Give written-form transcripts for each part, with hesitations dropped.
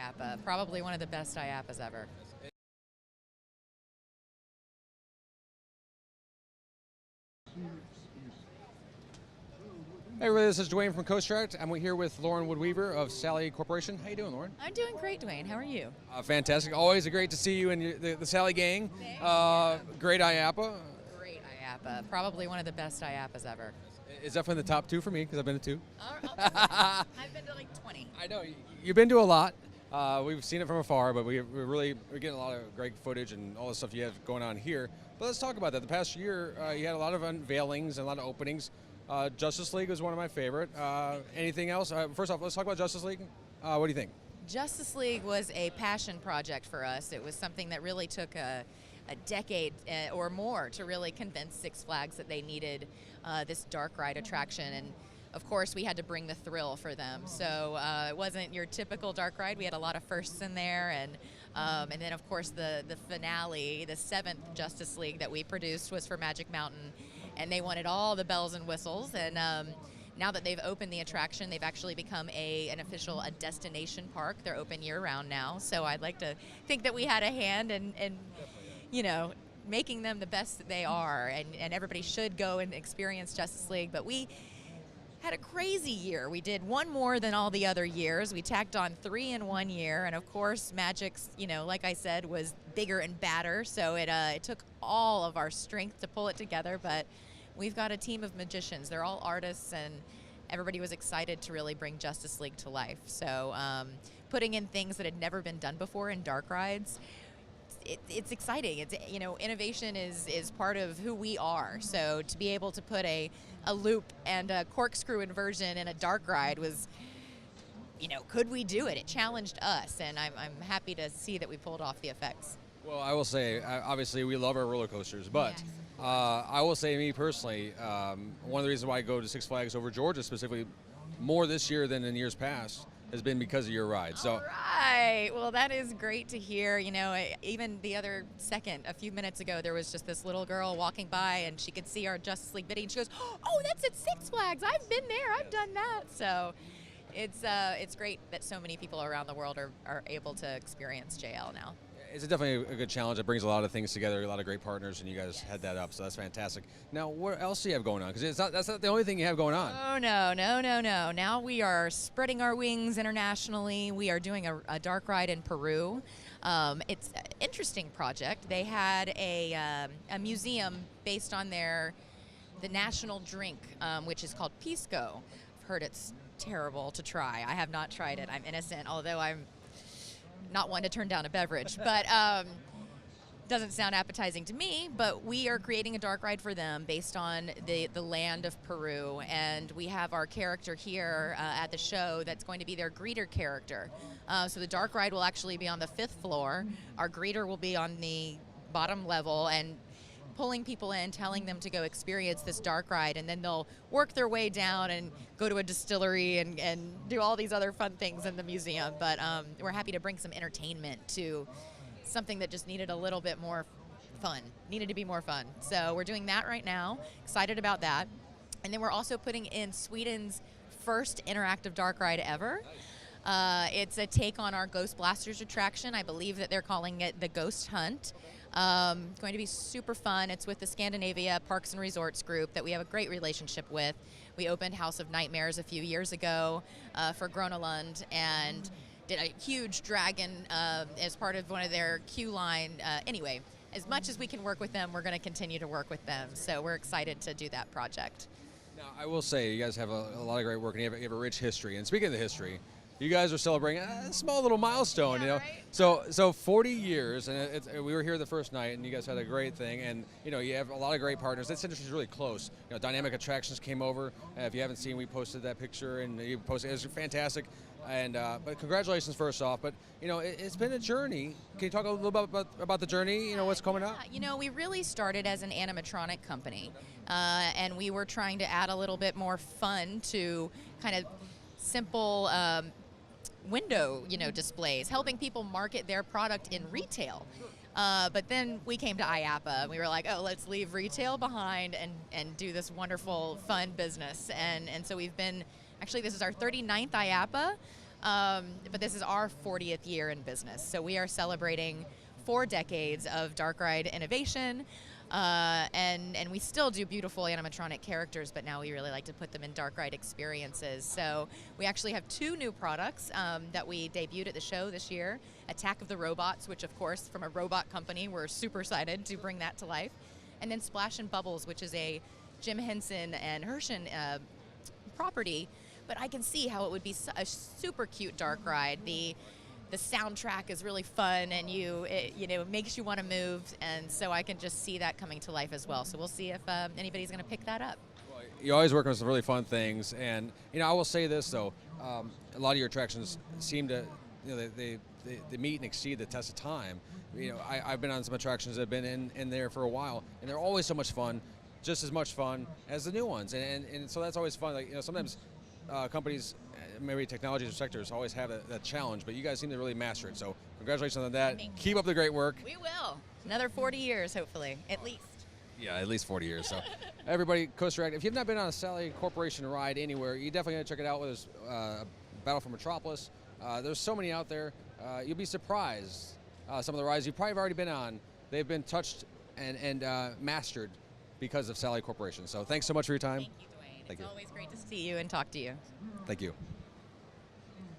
IAAPA, probably one of the best IAAPAs ever. Hey everybody, this is Dwayne from Coastract. I'm here with Lauren Woodweaver of Sally Corporation. How you doing, Lauren? I'm doing great, Dwayne. How are you? Fantastic. Always great to see you and the Sally gang. Great IAAPA. Great IAAPA, probably one of the best IAAPAs ever. It's definitely in the top two for me because I've been to two. I've been to like 20. I know you've been to a lot. We've seen it from afar, but we're getting a lot of great footage and all the stuff you have going on here. But let's talk about that. The past year, you had a lot of unveilings and a lot of openings. Justice League was one of my favorite. Anything else? First off, let's talk about Justice League. What do you think? Justice League was a passion project for us. It was something that really took a decade or more to really convince Six Flags that they needed this dark ride attraction. And of course, we had to bring the thrill for them. So it wasn't your typical dark ride. We had a lot of firsts in there. And then, of course, the finale, the 7th Justice League that we produced was for Magic Mountain. And they wanted all the bells and whistles. And now that they've opened the attraction, they've actually become a destination park. They're open year-round now. So I'd like to think that we had a hand in you know, making them the best that they are. And everybody should go and experience Justice League. But we had a crazy year. We did one more than all the other years. We tacked on 3 in 1 year. And of course, Magic's, you know, like I said, was bigger and badder. So it took all of our strength to pull it together. But we've got a team of magicians. They're all artists, and everybody was excited to really bring Justice League to life. So putting in things that had never been done before in dark rides, it's exciting. It's, you know, innovation is part of who we are. So to be able to put a loop and a corkscrew inversion in a dark ride was, you know, could we do it? It challenged us, and I'm happy to see that we pulled off the effects. Well, I will say, obviously, we love our roller coasters, but Yes. I will say, me personally, one of the reasons why I go to Six Flags over Georgia specifically more this year than in years past has been because of your ride. So. All right. Well, that is great to hear. You know, even the other second, a few minutes ago, there was just this little girl walking by, and she could see our Justice League bidding. She goes, "Oh, that's at Six Flags. I've been there. I've done that." So it's great that so many people around the world are able to experience JL now. It's definitely a good challenge. It brings a lot of things together, a lot of great partners, and you guys head that up, so that's fantastic. Now, what else do you have going on? Because that's not the only thing you have going on. Oh, no. Now we are spreading our wings internationally. We are doing a dark ride in Peru. It's an interesting project. They had a museum based on the national drink, which is called Pisco. I've heard it's terrible to try. I have not tried it. I'm innocent, although I'm not one to turn down a beverage, but doesn't sound appetizing to me. But we are creating a dark ride for them based on the land of Peru, and we have our character here at the show that's going to be their greeter character. So the dark ride will actually be on the 5th floor. Our greeter will be on the bottom level, and pulling people in, telling them to go experience this dark ride, and then they'll work their way down and go to a distillery and do all these other fun things in the museum. But we're happy to bring some entertainment to something that just needed a little bit more fun, needed to be more fun. So we're doing that right now, excited about that. And then we're also putting in Sweden's first interactive dark ride ever. It's a take on our Ghost Blasters attraction. I believe that they're calling it the Ghost Hunt. Going to be super fun. It's with the Scandinavia Parks and Resorts group that we have a great relationship with. We opened House of Nightmares a few years ago for Gronalund, and did a huge dragon as part of one of their queue line. Anyway, as much as we can work with them, we're going to continue to work with them. So we're excited to do that project. Now, I will say, you guys have a lot of great work, and you have a rich history. And speaking of the history, you guys are celebrating a small little milestone, you know. Right? So 40 years, and we were here the first night, and you guys had a great thing, and you know you have a lot of great partners. This industry is really close. You know, Dynamic Attractions came over. If you haven't seen, we posted that picture, and you posted. It was fantastic. And but congratulations first off. But you know, it's been a journey. Can you talk a little bit about the journey? You know, what's coming up? You know, we really started as an animatronic company, and we were trying to add a little bit more fun to kind of simple window, you know, displays, helping people market their product in retail. But then we came to IAAPA, and we were like, oh, let's leave retail behind and do this wonderful, fun business. And so we've been, actually this is our 39th IAAPA. But this is our 40th year in business. So we are celebrating 4 decades of dark ride innovation. And we still do beautiful animatronic characters, but now we really like to put them in dark ride experiences. So we actually have 2 new products that we debuted at the show this year. Attack of the Robots, which of course from a robot company, we're super excited to bring that to life. And then Splash and Bubbles, which is a Jim Henson and Herschend property. But I can see how it would be a super cute dark ride. The soundtrack is really fun, and it makes you want to move, and so I can just see that coming to life as well. So we'll see if anybody's going to pick that up. Well, you always work on some really fun things, and I will say this though, a lot of your attractions seem to, they meet and exceed the test of time. I've been on some attractions that have been in there for a while, and they're always so much fun, just as much fun as the new ones, and so that's always fun. Like sometimes companies, maybe technologies or sectors, always have that challenge, but you guys seem to really master it. So congratulations on that. Keep up the great work. We will. Another 40 years, hopefully, at least. Yeah, at least 40 years. So everybody, Coaster Act, if you've not been on a Sally Corporation ride anywhere, you definitely got to check it out. Whether it's Battle for Metropolis, there's so many out there. You'll be surprised. Some of the rides you've probably already been on, they've been touched and mastered because of Sally Corporation. So thanks so much for your time. Thank you, Dwayne. It's always great to see you and talk to you. Thank you.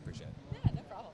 Appreciate it.